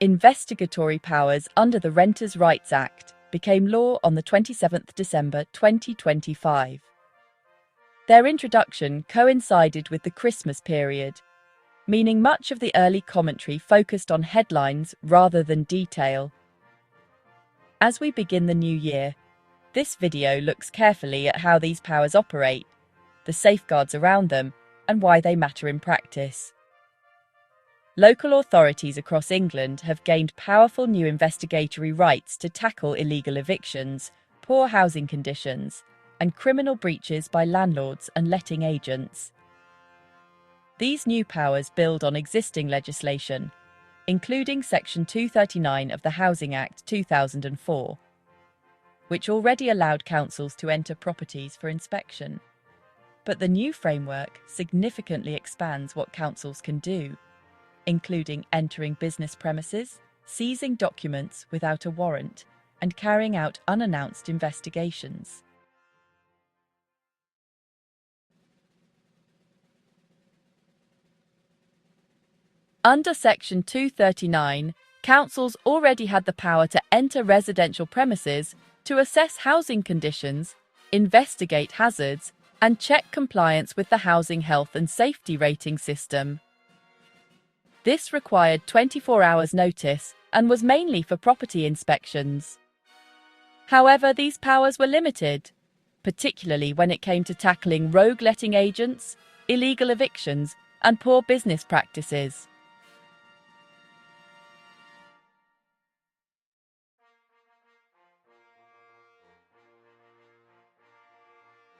investigatory powers under the Renters' Rights Act became law on the 27th December 2025. Their introduction coincided with the Christmas period, meaning much of the early commentary focused on headlines rather than detail. As we begin the new year, this video looks carefully at how these powers operate, the safeguards around them, and why they matter in practice. Local authorities across England have gained powerful new investigatory rights to tackle illegal evictions, poor housing conditions, and criminal breaches by landlords and letting agents. These new powers build on existing legislation, including Section 239 of the Housing Act 2004, which already allowed councils to enter properties for inspection. But the new framework significantly expands what councils can do, including entering business premises, seizing documents without a warrant, and carrying out unannounced investigations. Under Section 239, councils already had the power to enter residential premises to assess housing conditions, investigate hazards, and check compliance with the housing health and safety rating system. This required 24 hours notice and was mainly for property inspections. However, these powers were limited, particularly when it came to tackling rogue letting agents, illegal evictions, and poor business practices.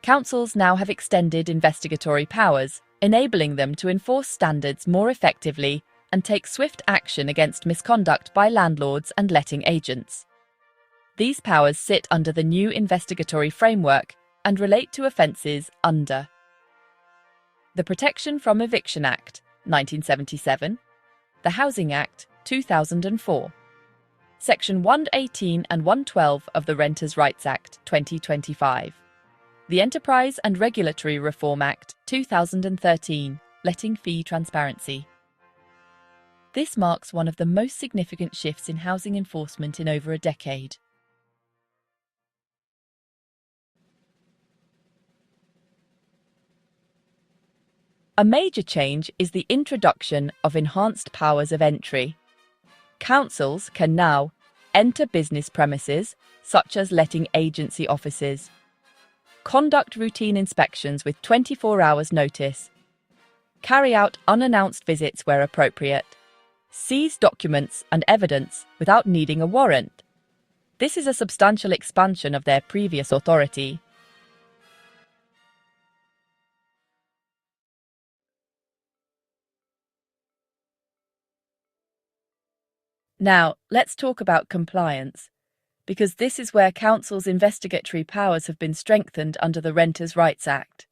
Councils now have extended investigatory powers, enabling them to enforce standards more effectively and take swift action against misconduct by landlords and letting agents. These powers sit under the new investigatory framework and relate to offences under the Protection from Eviction Act, 1977, the Housing Act, 2004, Section 118 and 112 of the Renters' Rights Act, 2025, the Enterprise and Regulatory Reform Act, 2013, letting fee transparency. This marks one of the most significant shifts in housing enforcement in over a decade. A major change is the introduction of enhanced powers of entry. Councils can now enter business premises, such as letting agency offices, conduct routine inspections with 24 hours notice, carry out unannounced visits where appropriate, seize documents and evidence without needing a warrant. This is a substantial expansion of their previous authority. Now, let's talk about compliance, because this is where councils' investigatory powers have been strengthened under the Renters' Rights Act.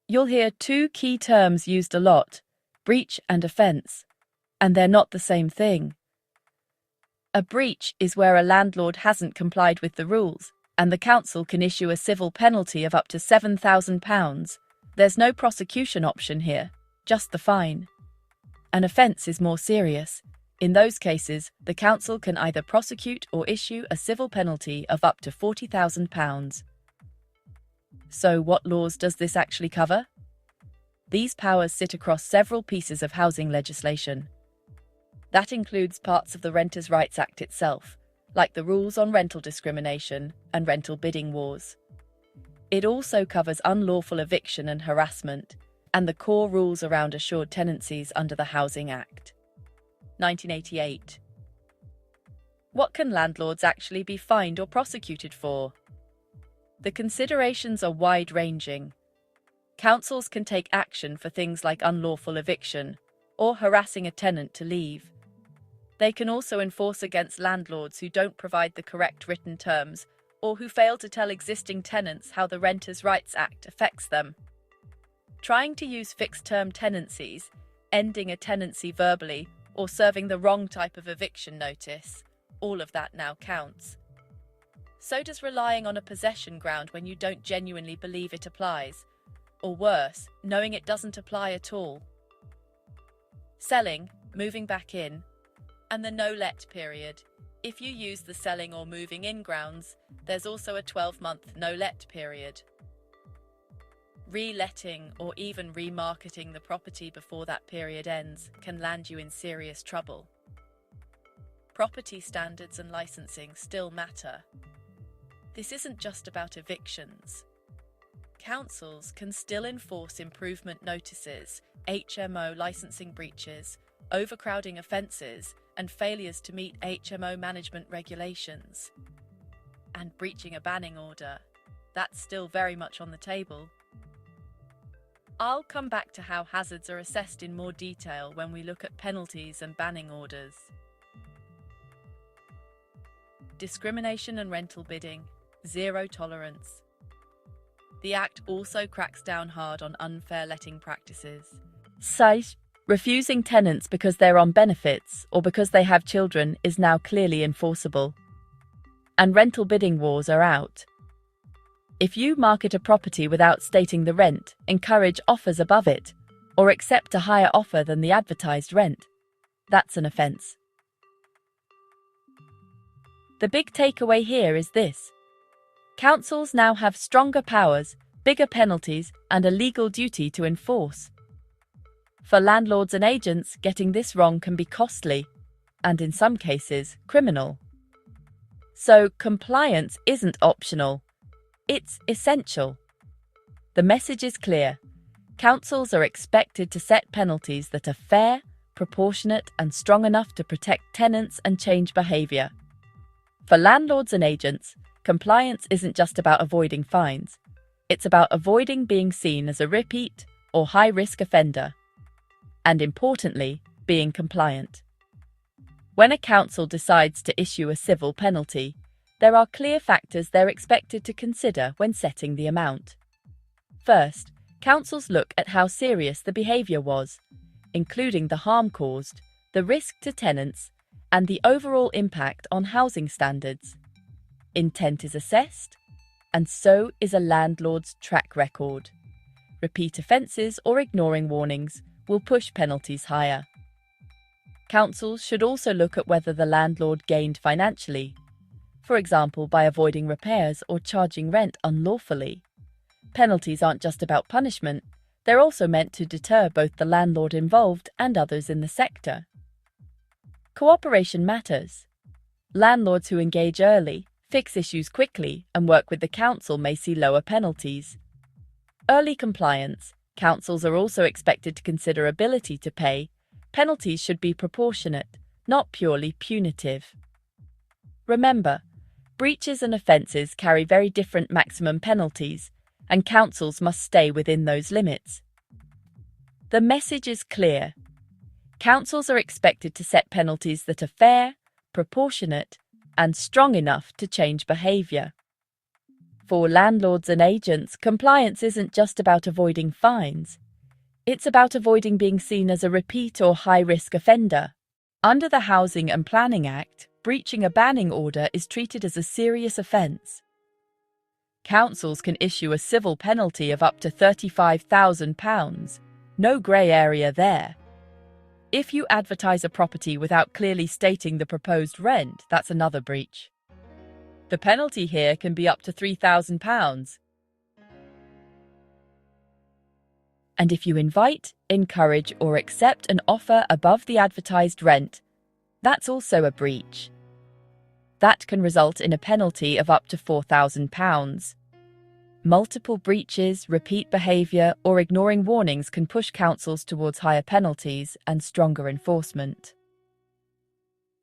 You'll hear two key terms used a lot: breach and offence, and they're not the same thing. A breach is where a landlord hasn't complied with the rules, and the council can issue a civil penalty of up to £7,000. There's no prosecution option here, just the fine. An offence is more serious. In those cases, the council can either prosecute or issue a civil penalty of up to £40,000. So what laws does this actually cover? These powers sit across several pieces of housing legislation. That includes parts of the Renters' Rights Act itself, like the rules on rental discrimination and rental bidding wars. It also covers unlawful eviction and harassment, and the core rules around assured tenancies under the Housing Act. 1988. What can landlords actually be fined or prosecuted for? The considerations are wide-ranging. Councils can take action for things like unlawful eviction or harassing a tenant to leave. They can also enforce against landlords who don't provide the correct written terms or who fail to tell existing tenants how the Renters' Rights Act affects them. Trying to use fixed-term tenancies, ending a tenancy verbally, or serving the wrong type of eviction notice, all of that now counts. So does relying on a possession ground when you don't genuinely believe it applies, or worse, knowing it doesn't apply at all. Selling, moving back in, And the no-let period. If you use the selling or moving in grounds, there's also a 12-month no-let period. Reletting or even remarketing the property before that period ends can land you in serious trouble. Property standards and licensing still matter. This isn't just about evictions. Councils can still enforce improvement notices, HMO licensing breaches, overcrowding offences, and failures to meet HMO management regulations. And breaching a banning order, that's still very much on the table. I'll come back to how hazards are assessed in more detail when we look at penalties and banning orders. Discrimination and rental bidding, zero tolerance. The Act also cracks down hard on unfair letting practices. Cite, refusing tenants because they're on benefits or because they have children is now clearly enforceable. And rental bidding wars are out. If you market a property without stating the rent, encourage offers above it, or accept a higher offer than the advertised rent, that's an offence. The big takeaway here is this. Councils now have stronger powers, bigger penalties, and a legal duty to enforce. For landlords and agents, getting this wrong can be costly, and in some cases, criminal. So, compliance isn't optional. It's essential. The message is clear. Councils are expected to set penalties that are fair, proportionate, and strong enough to protect tenants and change behaviour. For landlords and agents, compliance isn't just about avoiding fines. It's about avoiding being seen as a repeat or high-risk offender. And importantly, being compliant. When a council decides to issue a civil penalty, there are clear factors they're expected to consider when setting the amount. First, councils look at how serious the behaviour was, including the harm caused, the risk to tenants, and the overall impact on housing standards. Intent is assessed, and so is a landlord's track record. Repeat offences or ignoring warnings will push penalties higher. Councils should also look at whether the landlord gained financially, for example by avoiding repairs or charging rent unlawfully. Penalties aren't just about punishment, they're also meant to deter both the landlord involved and others in the sector. Cooperation matters. Landlords who engage early, fix issues quickly, and work with the council may see lower penalties. Early compliance. Councils are also expected to consider ability to pay. Penalties should be proportionate, not purely punitive. Remember, breaches and offences carry very different maximum penalties, and councils must stay within those limits. The message is clear. Councils are expected to set penalties that are fair, proportionate, and strong enough to change behaviour. For landlords and agents, compliance isn't just about avoiding fines. It's about avoiding being seen as a repeat or high-risk offender. Under the Housing and Planning Act, breaching a banning order is treated as a serious offence. Councils can issue a civil penalty of up to £35,000. No grey area there. If you advertise a property without clearly stating the proposed rent, that's another breach. The penalty here can be up to £3,000. And if you invite, encourage, or accept an offer above the advertised rent, that's also a breach. That can result in a penalty of up to £4,000. Multiple breaches, repeat behaviour, or ignoring warnings can push councils towards higher penalties and stronger enforcement.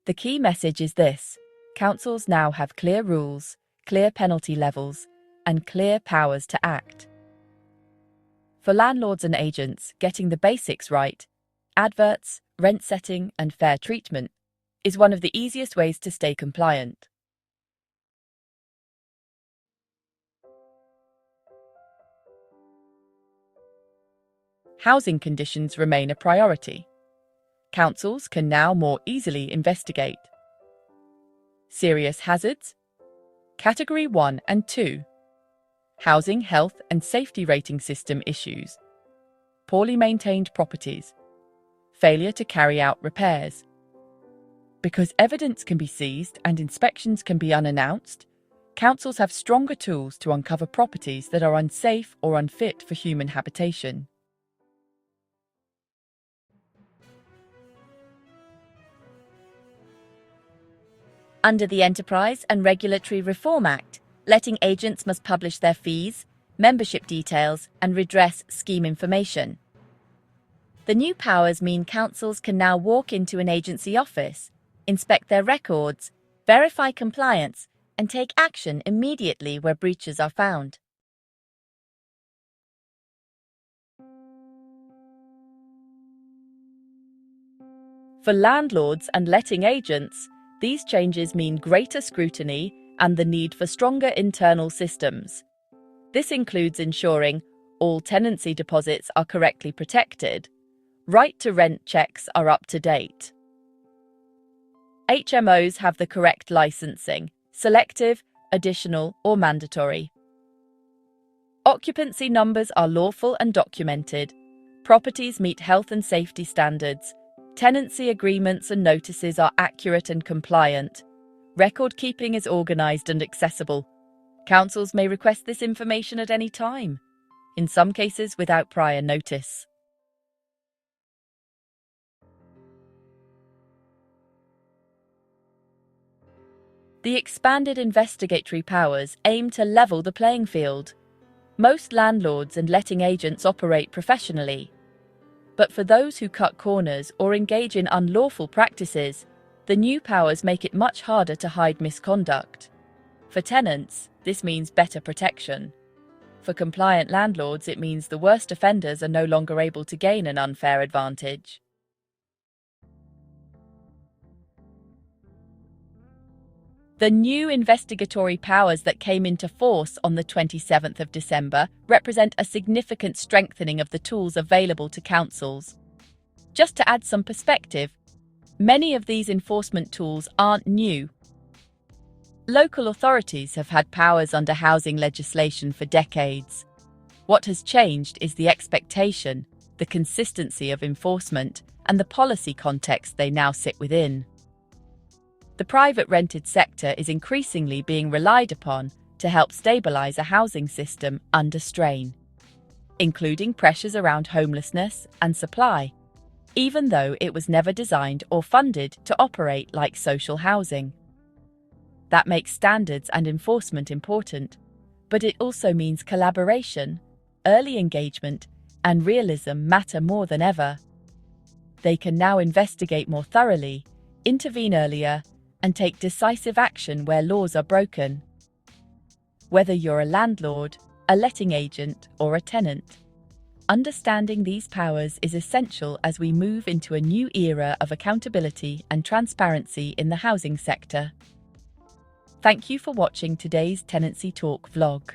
The key message is this: councils now have clear rules, clear penalty levels, and clear powers to act. For landlords and agents, getting the basics right, adverts, rent setting, and fair treatment, is one of the easiest ways to stay compliant. Housing conditions remain a priority. Councils can now more easily investigate serious hazards, Category 1 and 2, housing health and safety rating system issues, poorly maintained properties, failure to carry out repairs, Because evidence can be seized and inspections can be unannounced, councils have stronger tools to uncover properties that are unsafe or unfit for human habitation. Under the Enterprise and Regulatory Reform Act, letting agents must publish their fees, membership details, and redress scheme information. The new powers mean councils can now walk into an agency office, inspect their records, verify compliance, and take action immediately where breaches are found. For landlords and letting agents, these changes mean greater scrutiny and the need for stronger internal systems. This includes ensuring all tenancy deposits are correctly protected, right-to-rent checks are up to date. HMOs have the correct licensing, selective, additional, or mandatory. Occupancy numbers are lawful and documented. Properties meet health and safety standards. Tenancy agreements and notices are accurate and compliant. Record keeping is organised and accessible. Councils may request this information at any time, in some cases without prior notice. The expanded investigatory powers aim to level the playing field. Most landlords and letting agents operate professionally. But for those who cut corners or engage in unlawful practices, the new powers make it much harder to hide misconduct. For tenants, this means better protection. For compliant landlords, it means the worst offenders are no longer able to gain an unfair advantage. The new investigatory powers that came into force on the 27th of December represent a significant strengthening of the tools available to councils. Just to add some perspective, many of these enforcement tools aren't new. Local authorities have had powers under housing legislation for decades. What has changed is the expectation, the consistency of enforcement, and the policy context they now sit within. The private rented sector is increasingly being relied upon to help stabilise a housing system under strain, including pressures around homelessness and supply, even though it was never designed or funded to operate like social housing. That makes standards and enforcement important, but it also means collaboration, early engagement, and realism matter more than ever. They can now investigate more thoroughly, intervene earlier, and take decisive action where laws are broken. Whether you're a landlord, a letting agent, or a tenant, understanding these powers is essential as we move into a new era of accountability and transparency in the housing sector. Thank you for watching today's Tenancy Talk vlog.